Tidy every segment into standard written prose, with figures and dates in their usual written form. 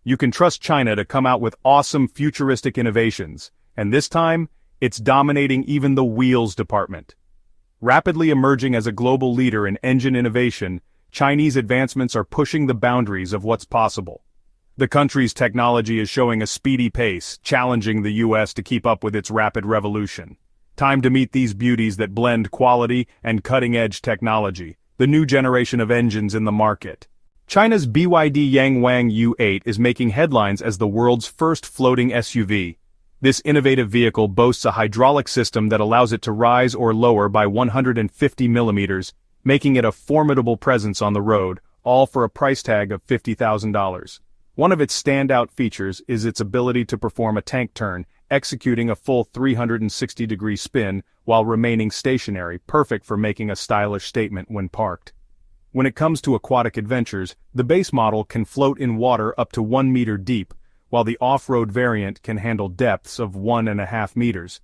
You can trust China to come out with awesome futuristic innovations, and this time, it's dominating even the wheels department. Rapidly emerging as a global leader in engine innovation, Chinese advancements are pushing the boundaries of what's possible. The country's technology is showing a speedy pace, challenging the US to keep up with its rapid revolution. Time to meet these beauties that blend quality and cutting-edge technology, the new generation of engines in the market. China's BYD Yangwang U8 is making headlines as the world's first floating SUV. This innovative vehicle boasts a hydraulic system that allows it to rise or lower by 150 millimeters, making it a formidable presence on the road, all for a price tag of $50,000. One of its standout features is its ability to perform a tank turn, executing a full 360-degree spin while remaining stationary, perfect for making a stylish statement when parked. When it comes to aquatic adventures, the base model can float in water up to 1 meter deep, while the off-road variant can handle depths of 1.5 meters.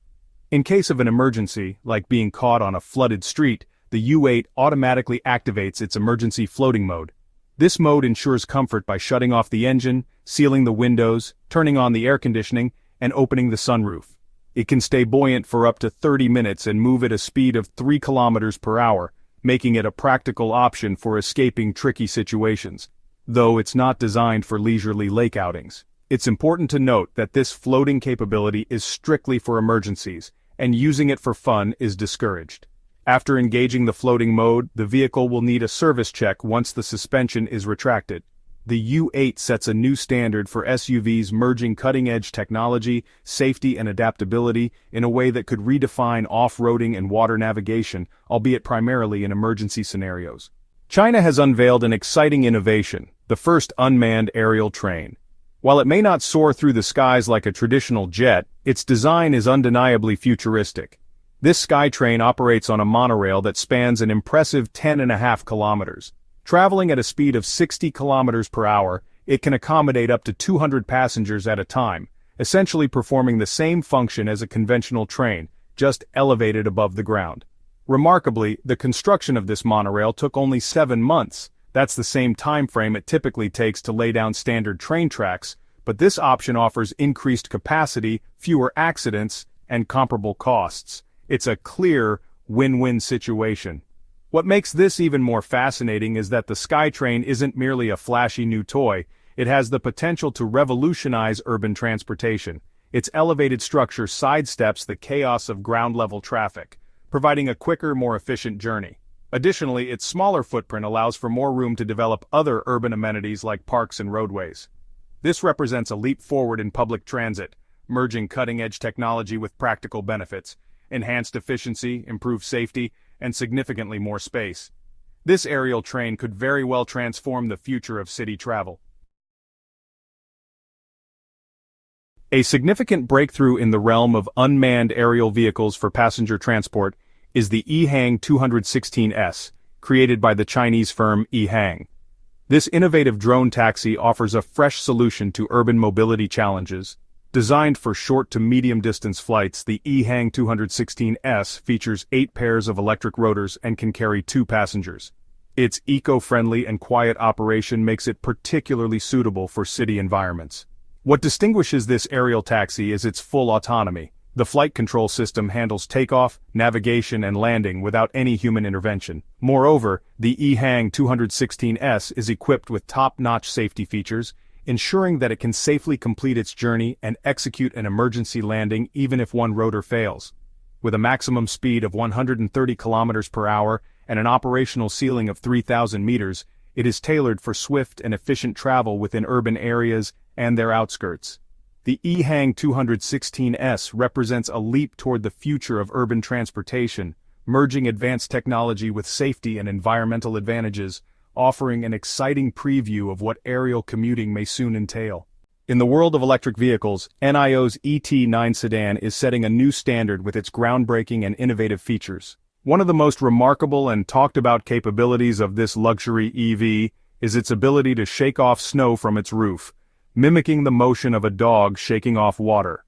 In case of an emergency, like being caught on a flooded street, the U8 automatically activates its emergency floating mode. This mode ensures comfort by shutting off the engine, sealing the windows, turning on the air conditioning, and opening the sunroof. It can stay buoyant for up to 30 minutes and move at a speed of 3 kilometers per hour, making it a practical option for escaping tricky situations. Though it's not designed for leisurely lake outings. It's important to note that this floating capability is strictly for emergencies, and using it for fun is discouraged. After engaging the floating mode, the vehicle will need a service check once the suspension is retracted. The U8 sets a new standard for SUVs, merging cutting-edge technology, safety and adaptability in a way that could redefine off-roading and water navigation, albeit primarily in emergency scenarios. China has unveiled an exciting innovation, the first unmanned aerial train. While it may not soar through the skies like a traditional jet, its design is undeniably futuristic. This SkyTrain operates on a monorail that spans an impressive 10.5 kilometers. Traveling at a speed of 60 kilometers per hour, it can accommodate up to 200 passengers at a time, essentially performing the same function as a conventional train, just elevated above the ground. Remarkably, the construction of this monorail took only 7 months. That's the same time frame it typically takes to lay down standard train tracks, but this option offers increased capacity, fewer accidents, and comparable costs. It's a clear win-win situation. What makes this even more fascinating is that the SkyTrain isn't merely a flashy new toy, it has the potential to revolutionize urban transportation. Its elevated structure sidesteps the chaos of ground-level traffic, providing a quicker, more efficient journey. Additionally, its smaller footprint allows for more room to develop other urban amenities like parks and roadways. This represents a leap forward in public transit, merging cutting-edge technology with practical benefits, enhanced efficiency, improved safety, and significantly more space. This aerial train could very well transform the future of city travel. A significant breakthrough in the realm of unmanned aerial vehicles for passenger transport is the EHang 216S, created by the Chinese firm EHang. This innovative drone taxi offers a fresh solution to urban mobility challenges. Designed for short to medium-distance flights, the EHang 216S features 8 pairs of electric rotors and can carry 2 passengers. Its eco-friendly and quiet operation makes it particularly suitable for city environments. What distinguishes this aerial taxi is its full autonomy. The flight control system handles takeoff, navigation, and landing without any human intervention. Moreover, the EHang 216S is equipped with top-notch safety features, ensuring that it can safely complete its journey and execute an emergency landing even if one rotor fails. With a maximum speed of 130 kilometers per hour and an operational ceiling of 3,000 meters, it is tailored for swift and efficient travel within urban areas and their outskirts. The EHang 216S represents a leap toward the future of urban transportation, merging advanced technology with safety and environmental advantages, offering an exciting preview of what aerial commuting may soon entail. In the world of electric vehicles, NIO's ET9 sedan is setting a new standard with its groundbreaking and innovative features. One of the most remarkable and talked-about capabilities of this luxury EV is its ability to shake off snow from its roof, mimicking the motion of a dog shaking off water.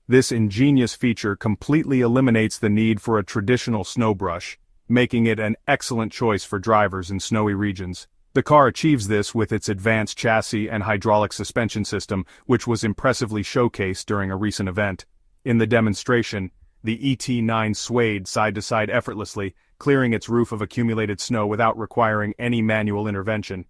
This ingenious feature completely eliminates the need for a traditional snow brush, making it an excellent choice for drivers in snowy regions. The car achieves this with its advanced chassis and hydraulic suspension system, which was impressively showcased during a recent event. In the demonstration, the ET9 swayed side to side effortlessly, clearing its roof of accumulated snow without requiring any manual intervention.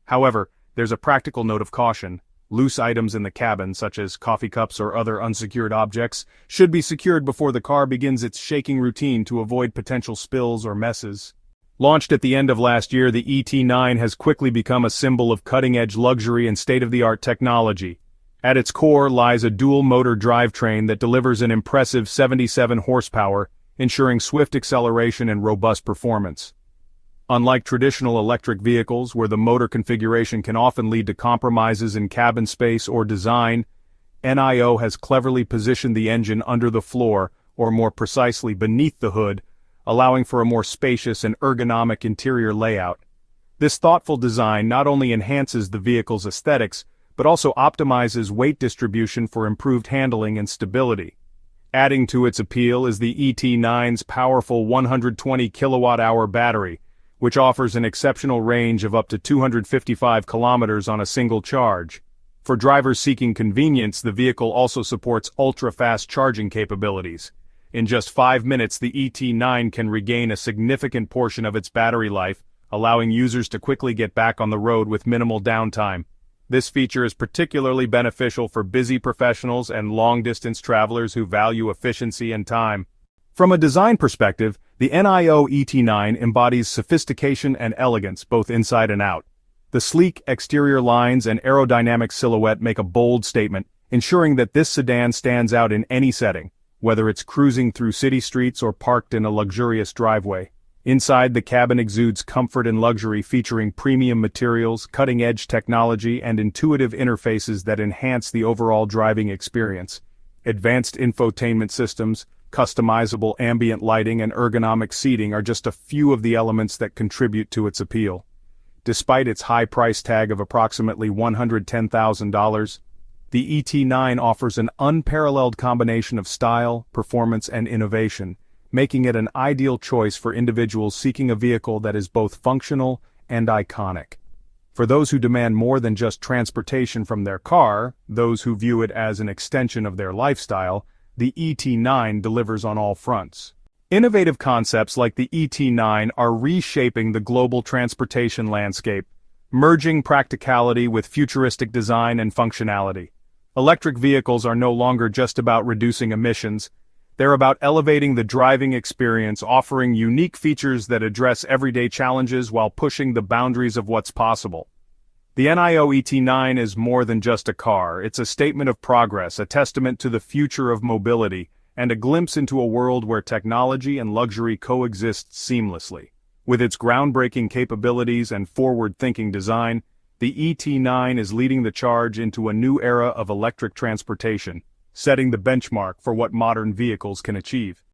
However, there's a practical note of caution. Loose items in the cabin, such as coffee cups or other unsecured objects, should be secured before the car begins its shaking routine to avoid potential spills or messes. Launched at the end of last year, the ET9 has quickly become a symbol of cutting-edge luxury and state-of-the-art technology. At its core lies a dual-motor drivetrain that delivers an impressive 77 horsepower, ensuring swift acceleration and robust performance. Unlike traditional electric vehicles where the motor configuration can often lead to compromises in cabin space or design, NIO has cleverly positioned the engine under the floor, or more precisely beneath the hood, allowing for a more spacious and ergonomic interior layout. This thoughtful design not only enhances the vehicle's aesthetics, but also optimizes weight distribution for improved handling and stability. Adding to its appeal is the ET9's powerful 120 kilowatt-hour battery, which offers an exceptional range of up to 255 kilometers on a single charge. For drivers seeking convenience, the vehicle also supports ultra-fast charging capabilities. In just 5 minutes, the ET9 can regain a significant portion of its battery life, allowing users to quickly get back on the road with minimal downtime. This feature is particularly beneficial for busy professionals and long-distance travelers who value efficiency and time. From a design perspective, the NIO ET9 embodies sophistication and elegance both inside and out. The sleek exterior lines and aerodynamic silhouette make a bold statement, ensuring that this sedan stands out in any setting, whether it's cruising through city streets or parked in a luxurious driveway. Inside, the cabin exudes comfort and luxury, featuring premium materials, cutting-edge technology, and intuitive interfaces that enhance the overall driving experience. Advanced infotainment systems, customizable ambient lighting, and ergonomic seating are just a few of the elements that contribute to its appeal. Despite its high price tag of approximately $110,000, the ET9 offers an unparalleled combination of style, performance, and innovation, making it an ideal choice for individuals seeking a vehicle that is both functional and iconic. For those who demand more than just transportation from their car, those who view it as an extension of their lifestyle, the ET9 delivers on all fronts. Innovative concepts like the ET9 are reshaping the global transportation landscape, merging practicality with futuristic design and functionality. Electric vehicles are no longer just about reducing emissions. They're about elevating the driving experience, offering unique features that address everyday challenges while pushing the boundaries of what's possible. The NIO ET9 is more than just a car. It's a statement of progress, a testament to the future of mobility, and a glimpse into a world where technology and luxury coexist seamlessly. With its groundbreaking capabilities and forward-thinking design, the ET9 is leading the charge into a new era of electric transportation, setting the benchmark for what modern vehicles can achieve.